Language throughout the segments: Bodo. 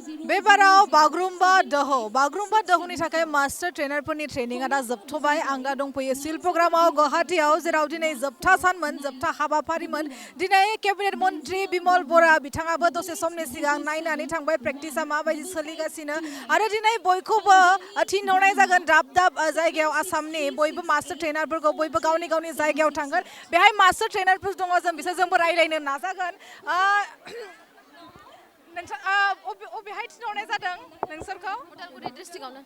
बेबाराव बागुरुम्बा दोहौनि थाखाय मास्टार ट्रेनारफोरनि ट्रेनिंआ दा जोबथ'बाय आं दा दंफैयो शिल्पग्रामाव गुवाहाटीआव जेराव दिनै जोबथा सानमोन जोबथा हाबाफारिमोन दिनै केबिनेट मन्त्रि बिमल बरा बिथाङाबो दसे समनि सिगां नायनानै थांबाय प्रेक्टिसा माबायदि सोलिगासिनो आरो दिनै बयखौबो थिनहरनाय जागोन दाब दाब जायगायाव आसामनि बयबो मास्टार ट्रेनारफोरखौ बयबो गावनि गावनि जायगायाव थांगोन बेहाय मास्टार ट्रेनारफोर दङ जों बिसोरजोंबो रायज्लायनो नाजागोन अबेहाय थिनहरनाय जादों नोंसोरखौ उदालगुरि डिस्ट्रिक्टआवनो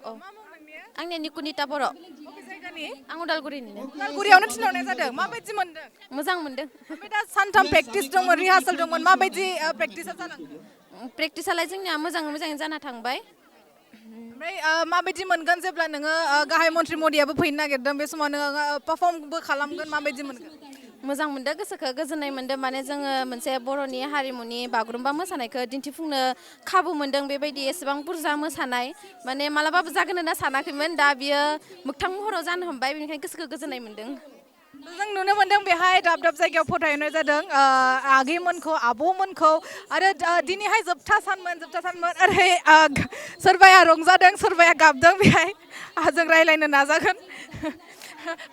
औ मा मुं नोंनिया आंनिया निकुनिता बर' बबे जायगानि आं उदालगुरिनिनो उदालगुरियावनो थिनहरनाय जादों माबायदि मोनदों मोजां मोनदों ओमफ्राय दा सानथाम प्रेक्टिस दंमोन रिहार्सेल दंमोन माबायदि प्रेक्टिसा जालांखो प्रेक्टिसालाय जोंनिया मोजाङै जाना थांबाय ओमफ्राय माबायदि मोनगोन जेब्ला नोङो गाहाय मन्त्रि मदियाबो फैनो नागिरदों बे समाव नोङो पारफर्मबो खालामगोन माबायदि मोनगोन मोजां मोनदों गोसोखौ गोजोननाय मोनदों माने जोङो मोनसे बर'नि हारिमुनि बागुरुम्बा मोसानायखौ दिन्थिफुंनो खाबु मोनदों बेबायदि एसेबां बुरजा मोसानाय माने मालाबाबो जागोन होनना सानाखैमोन दा बियो मोगथां महराव जानो हमबाय बेनिखायनो गोसोखौ गोजोननाय मोनदों जों नुनो मोनदों बेहाय दाब दाब जायगायाव फथायहरनाय जादों आगैमोनखौ आब'मोनखौ आरो दिनैहाय जोबथा सानमोन ओरै सोरबाया रंजादों सोरबाया गाबदों बेहाय जों रायज्लायनो नाजागोन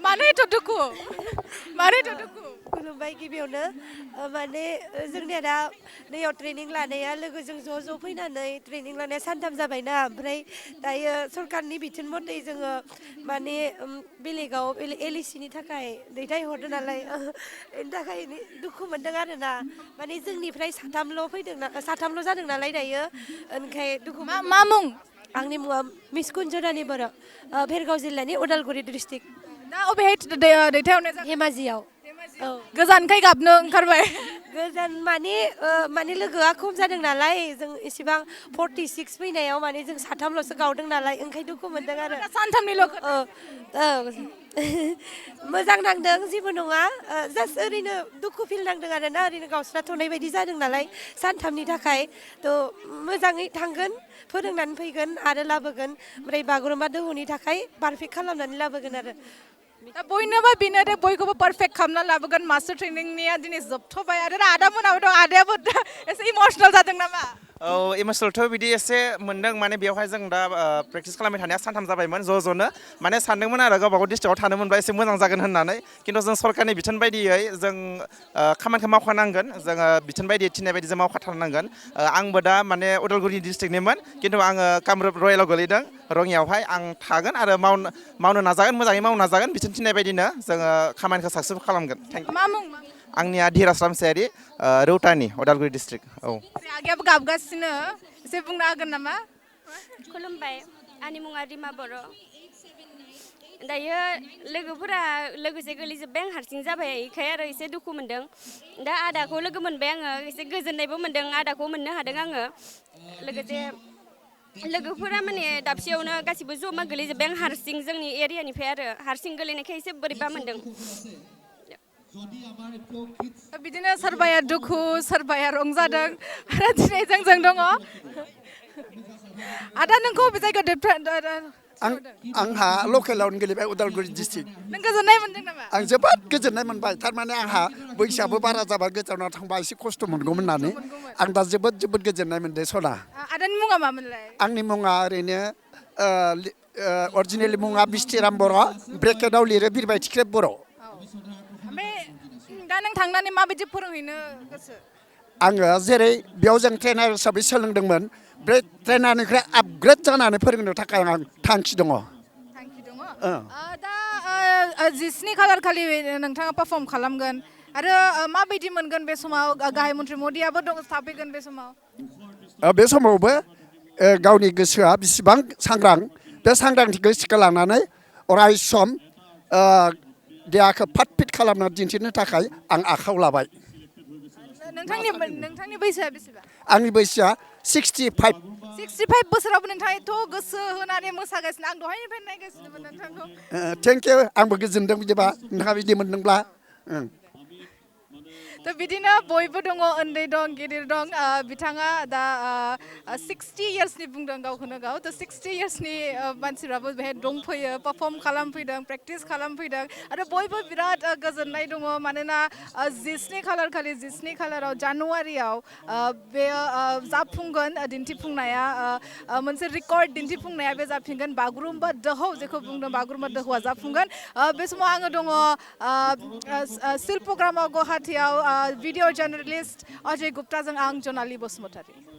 मानो एथ' दुखु खुलुमबाय गिबियावनो माने जोंनिया दा नैयाव ट्रेनिं लानाया लोगोजों ज' फैनानै ट्रेनिं लानाया सानथाम जाबायना ओमफ्राय दायो सरकारनि बिथोन मथे जोङो माने बेलेगाव एलएसिनि थाखाय दैथायहरदों नालाय बेनि थाखाय दुखु मोनदों आरोना माने जोंनिफ्राय साथामल' जादों नालाय दायो ओंखाय दुखु मा मुं आंनि मुङा मिस कुन्जरानि बर' भेरगाव जिल्लानि उदालगुरि डिस्ट्रिक्ट दा अबेहाय दैथायहरनाय जादों धेमाजियाव औ गोजानखाय गाबनो ओंखारबाय गोजान माने लोगोआ खम जादों नालाय जों इसेबां 46 फैनायाव माने जों साथामल'सो गावदों नालाय ओंखायनो दुखु मोनदों आरो सानथामनिल' मोजां नांदों जेबो नङा जास्ट ओरैनो दुखु फिल नांदों आरोना ओरैनो गावस्राथ'नाय बायदि जादों नालाय सानथामनि थाखाय थ' मोजाङै थांगोन फोरोंनानै फैगोन आरो लाबोगोन ओमफ्राय बागुरुम्बा दोहौनि थाखाय पारफेक्ट खालामनानै लाबोगोन आरो दा बयनोबो बेनो दे बयखौबो पारफेक्ट खालामना लाबोगोन मास्टार ट्रेनिंनिया दिनै जोबथ'बाय आरो आदामोनाबो दं आदायाबो एसे इमसनेल जादों नामा औ इमसनेलथ' बिदि एसे मोनदों माने बेवहाय जों दा प्रेक्टिस खालामबाय थानाया सानथाम जाबायमोन ज'नो माने सानदोंमोन आरो गावबा गाव डिस्ट्रिक्टआव थानो मोनबा एसे मोजां जागोन होननानै खिन्थु जों सरकारनि बिथोन बायदियै जों खामानिखौ मावखानांगोन जोङो बिथोन बायदि थिननाय बायदि जों मावखाथारनांगोन आंबो दा माने उदालगुरि डिस्ट्रिक्टनिमोन खिन्थु आङो कामरुप रयेलाव गोलैदों रङियावहाय आं थागोन आरो मावनो नाजागोन मोजाङै मावनो नाजागोन बिथोन थिननाय बायदिनो जोङो खामानिखौ साक्सेसफुल खालामगोन थेंक इउ मा मुं आंनिया धीराज रामसियारि रौतानि उदालगुरि डिस्ट्रिक्ट औ आगैयाबो गाबगासिनो एसे बुंनो हागोन नामा खुलुमबाय आंनि मुङा रिमा बर' दायो लोगोफोरा लोगोसे गोलैजोब्बाय आं हारसिं जाबाय बेखाय आरो एसे दुखु मोनदों दा आदाखौ लोगो मोनबाय आङो एसे गोजोननायबो मोनदों आदाखौ मोननो हादों आङो लोगोसे लोगोफोरा माने दाबसेयावनो गासिबो जमा गोलैजोब्बाय आं हारसिं जोंनि एरियानिफ्राय आरो हारसिं गोलैनायखाय एसे बोरैबा मोनदों बिदिनो सोरबाया दुखु सोरबाया रंजादों आरो दिनै जों दङ आदा नोंखौ बबे जायगायाव आंहा लकेलावनो गेलेबाय उदालगुरि डिस्ट्रिक्ट नों गोजोननाय मोनदों नामा आं जोबोद गोजोननाय मोनबाय थारमाने आंहा बैसोआबो बारा जाबा गोजानाव थांबा एसे खस्थ' मोनगौमोन होननानै आं दा जोबोद गोजोननाय मोनदों सना आदानि मुङा मामोनलाय आंनि मुङा ओरैनो अरिजिनेलि मुङा बिस्थिराम बर' ब्रेकेटाव लिरो बिरबाय थिख्रेब बर' ओमफ्राय दा नों थांनानै माबायदि फोरोंहैनो गोसो आङो जेरै बेयाव जों ट्रेनार हिसाबै सोलोंदोंमोन बे ट्रेनारनिफ्राय आपग्रेड जानानै फोरोंनो थाखाय आं थांखि दङ दा 17 खालार खालि नोंथाङा पारफर्म खालामगोन आरो माबायदि मोनगोन बे समाव गाहाय मन्त्रि मदियाबो थाफैगोन बे समावबो गावनि गोसोआ बेसेबां सांग्रां बे सांग्रांथिखौ सिखा लानानै अराय सम देहाखौ फाट फिट खालामना दिन्थिनो थाखाय आं आखायाव लाबाय नोंथांनि बैसोआ बेसेबां आंनि बैसोआ 65 बोसोरावबो नोंथाङा एथ' गोसो होनानै मोसागासिनो आं दहायनिफ्राय नायगासिनोमोन नोंथांखौ थेंक इउ आंबो गोजोनदों बिदिबा नोंथाङा बिदि मोनदोंब्ला थ' बिदिनो बयबो दङ उन्दै दं गिदिर दं बिथाङा दा 60 इयार्सनि बुंदों गावखौनो गाव थ' 60 इयार्सनि मानसिफ्राबो बेहाय दंफैयो पारफर्म खालामफैदों प्रेक्टिस खालामफैदों आरो बयबो बिराद गोजोननाय दङ मानोना 17 खालार खालि 17 खालाराव जानुवारियाव बेयो जाफुंगोन दिन्थिफुंनाया मोनसे रेकर्ड दिन्थिफुंनाया बे जाफिनगोन बागुरुम्बा दोहौ जेखौ बुंदों बागुरुम्बा दोहौआ जाफुंगोन बे समाव आङो दङ शिल्पग्रामाव गुवाहाटीयाव भिडिअ जार्नालिस्ट अजय गुप्ताजों आं जनाली बसुमतारी